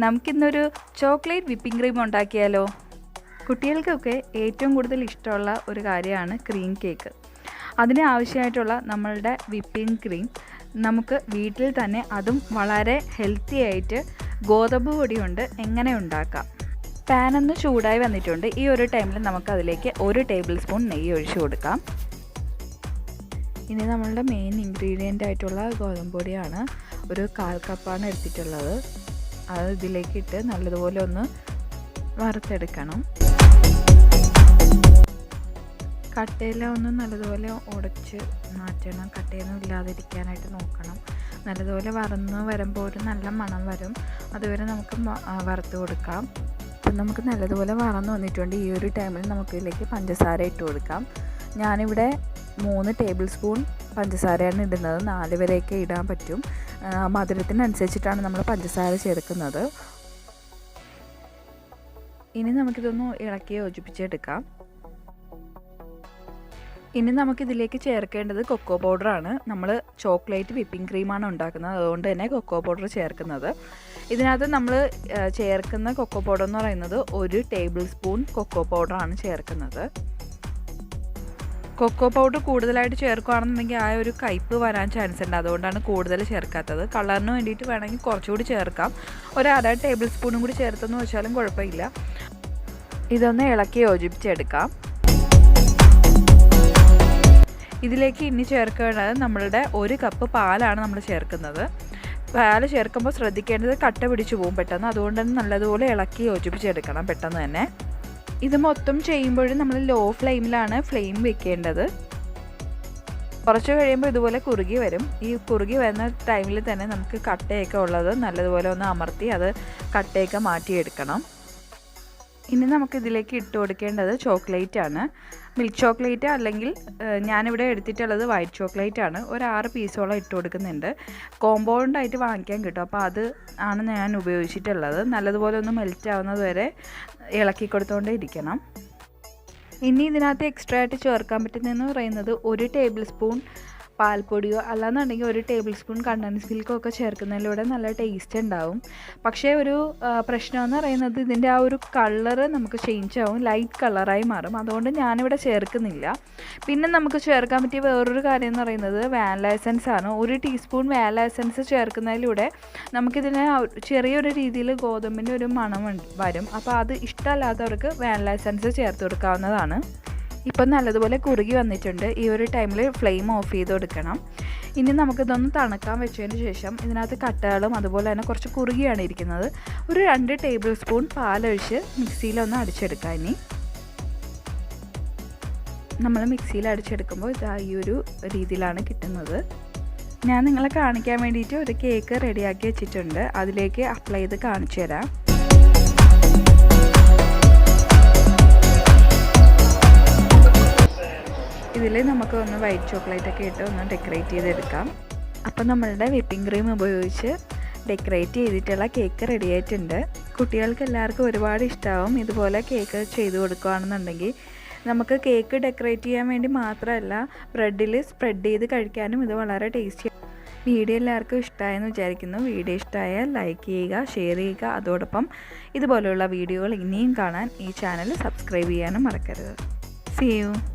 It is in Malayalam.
നമുക്കിന്നൊരു ചോക്ലേറ്റ് വിപ്പിംഗ് ക്രീം ഉണ്ടാക്കിയാലോ? കുട്ടികൾക്കൊക്കെ ഏറ്റവും കൂടുതൽ ഇഷ്ടമുള്ള ഒരു കാര്യമാണ് ക്രീം കേക്ക്. അതിന് ആവശ്യമായിട്ടുള്ള നമ്മളുടെ വിപ്പിംഗ് ക്രീം നമുക്ക് വീട്ടിൽ തന്നെ, അതും വളരെ ഹെൽത്തി ആയിട്ട് ഗോതമ്പ് പൊടി കൊണ്ട് എങ്ങനെ ഉണ്ടാക്കാം. പാനൊന്ന് ചൂടായി വന്നിട്ടുണ്ട്. ഈ ഒരു ടൈമിൽ നമുക്കതിലേക്ക് 1 ടേബിൾ സ്പൂൺ നെയ്യ് ഒഴിച്ചു കൊടുക്കാം. ഇനി നമ്മളുടെ മെയിൻ ഇൻഗ്രീഡിയൻ്റ് ആയിട്ടുള്ള ഗോതമ്പ് പൊടിയാണ്. ഒരു 1/4 കപ്പാണ് എടുത്തിട്ടുള്ളത്. അത് ഇതിലേക്ക് ഇട്ട് നല്ലതുപോലെ ഒന്ന് വറുത്തെടുക്കണം. കട്ടയെല്ലാം ഒന്ന് നല്ലതുപോലെ ഉടച്ച് മാറ്റണം. കട്ടയൊന്നും ഇല്ലാതിരിക്കാനായിട്ട് നോക്കണം. നല്ലതുപോലെ വറന്ന് വരുമ്പോൾ ഒരു നല്ല മണം വരും. അതുവരെ നമുക്ക് വറുത്ത് കൊടുക്കാം. അപ്പം നമുക്ക് നല്ലതുപോലെ വറന്ന് വന്നിട്ടുണ്ട്. ഈ ഒരു ടൈമിൽ നമുക്കിതിലേക്ക് പഞ്ചസാര ഇട്ട് കൊടുക്കാം. ഞാനിവിടെ 3 ടേബിൾ സ്പൂൺ പഞ്ചസാരയാണ് ഇടുന്നത്. 4 വരെയൊക്കെ ഇടാൻ പറ്റും. മധുരത്തിനനുസരിച്ചിട്ടാണ് നമ്മൾ പഞ്ചസാര ചേർക്കുന്നത്. ഇനി നമുക്കിതൊന്ന് ഇളക്കി യോജിപ്പിച്ചെടുക്കാം. ഇനി നമുക്കിതിലേക്ക് ചേർക്കേണ്ടത് കൊക്കോ പൗഡറാണ്. നമ്മൾ ചോക്ലേറ്റ് വിപ്പിംഗ് ക്രീമാണ് ഉണ്ടാക്കുന്നത്, അതുകൊണ്ട് തന്നെ കൊക്കോ പൗഡർ ചേർക്കുന്നത്. ഇതിനകത്ത് നമ്മൾ ചേർക്കുന്ന കൊക്കോ പൗഡർ എന്ന് പറയുന്നത് 1 ടേബിൾ സ്പൂൺ കൊക്കോ പൗഡറാണ് ചേർക്കുന്നത്. കൊക്കോ പൗഡർ കൂടുതലായിട്ട് ചേർക്കുകയാണെന്നുണ്ടെങ്കിൽ ആ ഒരു കയ്പ്പ് വരാൻ ചാൻസ് ഉണ്ട്. അതുകൊണ്ടാണ് കൂടുതൽ ചേർക്കാത്തത്. കളറിന് വേണ്ടിയിട്ട് വേണമെങ്കിൽ കുറച്ചുകൂടി ചേർക്കാം. ഒരു 1/2 ടേബിൾ സ്പൂണും കൂടി ചേർത്തെന്ന് വെച്ചാലും കുഴപ്പമില്ല. ഇതൊന്ന് ഇളക്കി യോജിപ്പിച്ചെടുക്കാം. ഇതിലേക്ക് ഇനി ചേർക്കേണ്ടത് നമ്മളുടെ 1 കപ്പ് പാലാണ് നമ്മൾ ചേർക്കുന്നത്. പാൽ ചേർക്കുമ്പോൾ ശ്രദ്ധിക്കേണ്ടത് കട്ട പിടിച്ചു പോകും പെട്ടെന്ന്. അതുകൊണ്ട് തന്നെ നല്ലതുപോലെ ഇളക്കി യോജിപ്പിച്ചെടുക്കണം പെട്ടെന്ന് തന്നെ. ഇത് മൊത്തം ചെയ്യുമ്പോഴും നമ്മൾ ലോ ഫ്ലെയിമിലാണ് ഫ്ലെയിം വെക്കേണ്ടത്. കുറച്ച് കഴിയുമ്പോൾ ഇതുപോലെ കുറുകി വരും. ഈ കുറുകി വരുന്ന ടൈമിൽ തന്നെ നമുക്ക് കട്ടയൊക്കെ ഉള്ളത് നല്ലതുപോലെ ഒന്ന് അമർത്തി അത് കട്ടയൊക്കെ മാറ്റിയെടുക്കണം. ഇനി നമുക്കിതിലേക്ക് ഇട്ട് കൊടുക്കേണ്ടത് ചോക്ലേറ്റ് ആണ്. മിൽക്ക് ചോക്ലേറ്റ് അല്ലെങ്കിൽ ഞാനിവിടെ എടുത്തിട്ടുള്ളത് വൈറ്റ് ചോക്ലേറ്റ് ആണ്. ഒരു 6 പീസോളം ഇട്ട് കൊടുക്കുന്നുണ്ട്. കോമ്പൗണ്ടായിട്ട് വാങ്ങിക്കാൻ കിട്ടും. അപ്പോൾ അത് ആണ് ഞാൻ ഉപയോഗിച്ചിട്ടുള്ളത്. നല്ലതുപോലെ ഒന്ന് മെൽറ്റ് ആവുന്നത് വരെ ഇളക്കി കൊടുത്തുകൊണ്ടേ ഇരിക്കണം. ഇനി ഇതിനകത്ത് എക്സ്ട്രാ ആയിട്ട് ചേർക്കാൻ പറ്റുന്നതെന്ന് പറയുന്നത് 1 ടേബിൾ സ്പൂൺ പാൽപ്പൊടിയോ അല്ലാന്നുണ്ടെങ്കിൽ 1 ടേബിൾ സ്പൂൺ കണ്ടൻസ് മിൽക്കോ ഒക്കെ ചേർക്കുന്നതിലൂടെ നല്ല ടേസ്റ്റ് ഉണ്ടാവും. പക്ഷേ ഒരു പ്രശ്നമെന്ന് പറയുന്നത് ഇതിൻ്റെ ആ ഒരു കളറ് നമുക്ക് ചേഞ്ച് ആവും, ലൈറ്റ് കളറായി മാറും. അതുകൊണ്ട് ഞാനിവിടെ ചേർക്കുന്നില്ല. പിന്നെ നമുക്ക് ചേർക്കാൻ പറ്റിയ വേറൊരു കാര്യം എന്ന് പറയുന്നത് വാനില എസൻസ് ആണ്. 1 ടീസ്പൂൺ വാനില എസൻസ് ചേർക്കുന്നതിലൂടെ നമുക്കിതിന് ചെറിയൊരു രീതിയിൽ ഗോതമ്പിൻ്റെ ഒരു മണം വരും. അപ്പോൾ അത് ഇഷ്ടമല്ലാത്തവർക്ക് വാനില എസൻസ് ചേർത്ത് കൊടുക്കാവുന്നതാണ്. ഇപ്പം നല്ലതുപോലെ കുറുകി വന്നിട്ടുണ്ട്. ഈ ഒരു ടൈമിൽ ഫ്ലെയിം ഓഫ് ചെയ്ത് കൊടുക്കണം. ഇനി നമുക്കിതൊന്ന് തണുക്കാൻ വെച്ചതിന് ശേഷം ഇതിനകത്ത് കട്ടകളും അതുപോലെ തന്നെ കുറച്ച് കുറുകിയാണ് ഇരിക്കുന്നത്. ഒരു 2 ടേബിൾ സ്പൂൺ പാലൊഴിച്ച് മിക്സിയിലൊന്ന് അടിച്ചെടുക്കാം. ഇനി നമ്മൾ മിക്സിയിൽ അടിച്ചെടുക്കുമ്പോൾ ഇതാ ഈ ഒരു രീതിയിലാണ് കിട്ടുന്നത്. ഞാൻ നിങ്ങളെ കാണിക്കാൻ വേണ്ടിയിട്ട് ഒരു കേക്ക് റെഡിയാക്കി വെച്ചിട്ടുണ്ട്. അതിലേക്ക് അപ്ലൈ ചെയ്ത് കാണിച്ചു തരാം. ഇതിൽ നമുക്ക് ഒന്ന് വൈറ്റ് ചോക്ലേറ്റൊക്കെ ഇട്ട് ഒന്ന് ഡെക്കറേറ്റ് ചെയ്തെടുക്കാം. അപ്പോൾ നമ്മളുടെ വിപ്പിംഗ് ക്രീം ഉപയോഗിച്ച് ഡെക്കറേറ്റ് ചെയ്തിട്ടുള്ള കേക്ക് റെഡി ആയിട്ടുണ്ട്. കുട്ടികൾക്ക് എല്ലാവർക്കും ഒരുപാട് ഇഷ്ടമാവും. ഇതുപോലെ കേക്ക് ചെയ്ത് കൊടുക്കുകയാണെന്നുണ്ടെങ്കിൽ നമുക്ക് കേക്ക് ഡെക്കറേറ്റ് ചെയ്യാൻ വേണ്ടി മാത്രമല്ല, ബ്രെഡിൽ സ്പ്രെഡ് ചെയ്ത് കഴിക്കാനും ഇത് വളരെ ടേസ്റ്റി. വീഡിയോ എല്ലാവർക്കും ഇഷ്ടമായെന്ന് വിചാരിക്കുന്നു. വീഡിയോ ഇഷ്ടമായാൽ ലൈക്ക് ചെയ്യുക, ഷെയർ ചെയ്യുക. അതോടൊപ്പം ഇതുപോലെയുള്ള വീഡിയോകൾ ഇനിയും കാണാൻ ഈ ചാനൽ സബ്സ്ക്രൈബ് ചെയ്യാനും മറക്കരുത്. See you.